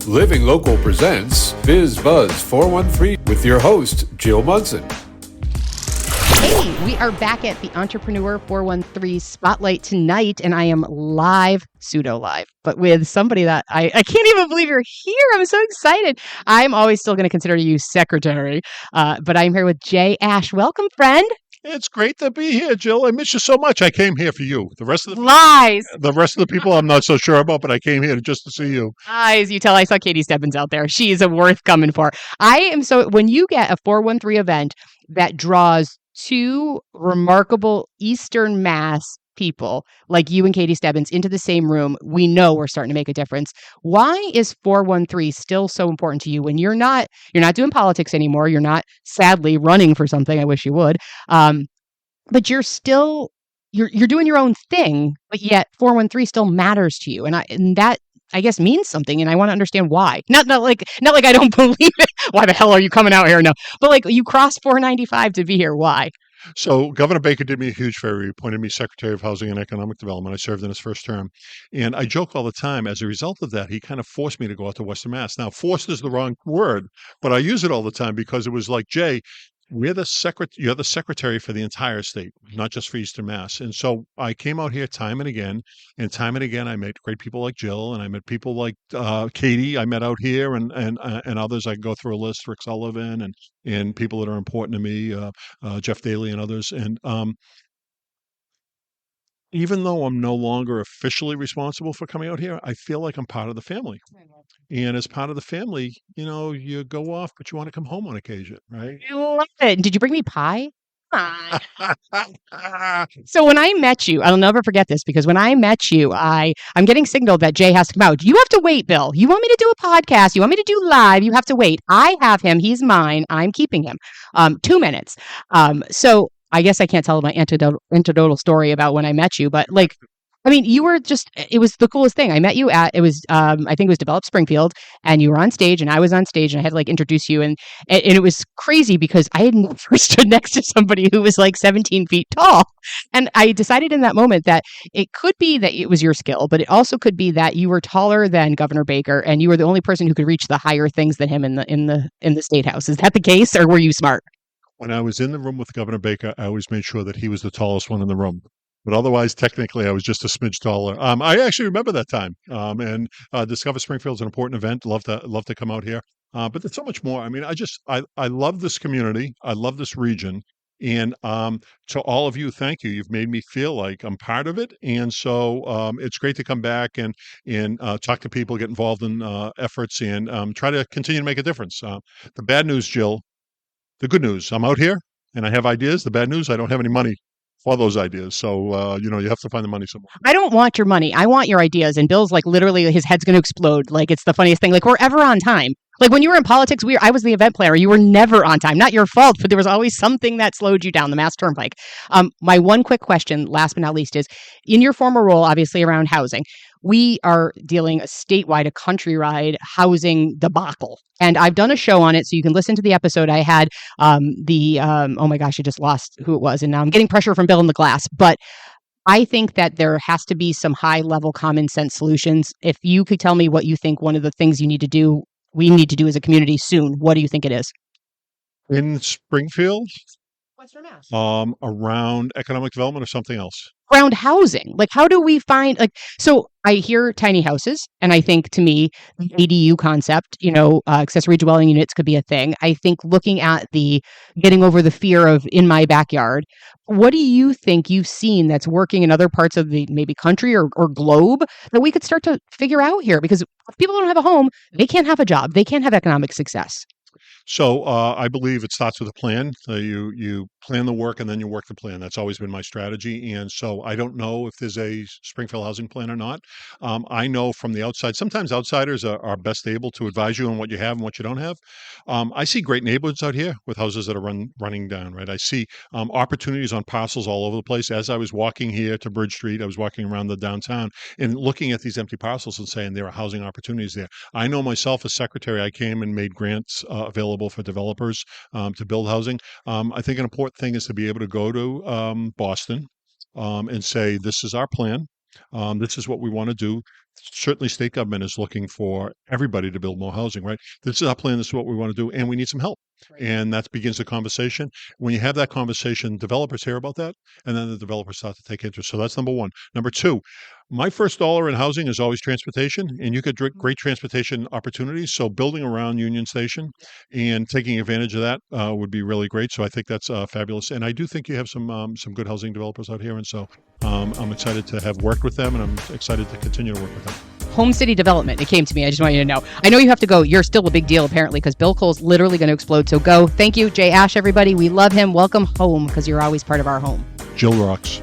Living Local presents Biz Buzz 413 with your host, Jill Munson. Hey, we are back at the Entrepreneur 413 Spotlight tonight, and I am live, pseudo live, but with somebody that I can't even believe you're here. I'm so excited. I'm always still going to consider you secretary, but I'm here with Jay Ash. Welcome, friend. It's great to be here, Jill. I miss you so much. I came here for you. Lies. The rest of the people I'm not so sure about, but I came here just to see you. Lies. You tell. I saw Katie Stebbins out there. She's worth coming for. When you get a 413 event that draws two remarkable Eastern Mass people like you and Katie Stebbins into the same room, we know we're starting to make a difference. Why is 413 still so important to you when you're not doing politics anymore? You're not sadly running for something. I wish you would. But you're still you're doing your own thing, but yet 413 still matters to you. And that I guess means something, and I want to understand why. Not like I don't believe it. Why the hell are you coming out here? No, but like you crossed 495 to be here. Why? So Governor Baker did me a huge favor. He appointed me Secretary of Housing and Economic Development. I served in his first term. And I joke all the time, as a result of that, he kind of forced me to go out to Western Mass. Now, forced is the wrong word, but I use it all the time because it was like, Jay, you're the secretary for the entire state, not just for Eastern Mass. And so I came out here time and again, I met great people like Jill, and I met people like Katie. I met out here, and others. I can go through a list: Rick Sullivan, and people that are important to me, Jeff Daly, and others. And even though I'm no longer officially responsible for coming out here, I feel like I'm part of the family. And as part of the family, you go off, but you want to come home on occasion, right? I love it. Did you bring me pie? So when I met you, I'll never forget this because when I met you, I'm getting signaled that Jay has to come out. You have to wait, Bill. You want me to do a podcast? You want me to do live? You have to wait. I have him. He's mine. I'm keeping him. 2 minutes. So I guess I can't tell my anecdotal story about when I met you, but you were it was the coolest thing. I met you I think it was Develop Springfield, and you were on stage and I was on stage, and I had to introduce you. And it was crazy because I had never stood next to somebody who was 17 feet tall. And I decided in that moment that it could be that it was your skill, but it also could be that you were taller than Governor Baker and you were the only person who could reach the higher things than him in the State House. Is that the case, or were you smart? When I was in the room with Governor Baker, I always made sure that he was the tallest one in the room. But otherwise, technically, I was just a smidge taller. I actually remember that time. And Discover Springfield is an important event. Love to come out here. But there's so much more. I mean, I love this community. I love this region. And to all of you, thank you. You've made me feel like I'm part of it. And so it's great to come back and talk to people, get involved in efforts, and try to continue to make a difference. The bad news, Jill, the good news, I'm out here and I have ideas. The bad news, I don't have any money for those ideas. So, you have to find the money somewhere. I don't want your money. I want your ideas. And Bill's literally his head's going to explode. It's the funniest thing. We're ever on time. When you were in politics, I was the event planner. You were never on time. Not your fault, but there was always something that slowed you down, the Mass Turnpike. My one quick question, last but not least, is in your former role, obviously around housing, we are dealing a countrywide housing debacle. And I've done a show on it, so you can listen to the episode. I had oh my gosh, I just lost who it was. And now I'm getting pressure from Bill in the glass. But I think that there has to be some high level common sense solutions. If you could tell me what you think one of the things we need to do as a community soon, what do you think it is? In Springfield? Western Mass. Around economic development or something else? Around housing. How do we find, so I hear tiny houses, and I think to me, the ADU concept, accessory dwelling units could be a thing. I think looking at getting over the fear of in my backyard, what do you think you've seen that's working in other parts of the maybe country or globe that we could start to figure out here? Because if people don't have a home, they can't have a job. They can't have economic success. So I believe it starts with a plan. You plan the work and then you work the plan. That's always been my strategy. And so I don't know if there's a Springfield housing plan or not. I know from the outside, sometimes outsiders are best able to advise you on what you have and what you don't have. I see great neighborhoods out here with houses that are running down, right? I see opportunities on parcels all over the place. As I was walking here to Bridge Street, I was walking around the downtown and looking at these empty parcels and saying there are housing opportunities there. I know myself as secretary, I came and made grants available for developers to build housing. I think an important thing is to be able to go to Boston and say, this is our plan. This is what we want to do. certainly state government is looking for everybody to build more housing, right? This is our plan. This is what we want to do, and we need some help. And that begins the conversation. When you have that conversation, developers hear about that, and then the developers start to take interest. So that's number one. Number two, my first dollar in housing is always transportation, and you get great transportation opportunities. So building around Union Station and taking advantage of that would be really great. So I think that's fabulous. And I do think you have some good housing developers out here, and so I'm excited to have worked with them, and I'm excited to continue to work with them. Home City Development. It came to me. I just want you to know. I know you have to go. You're still a big deal, apparently, because Bill Cole's literally going to explode. So go. Thank you, Jay Ash, everybody. We love him. Welcome home, because you're always part of our home. Jill rocks.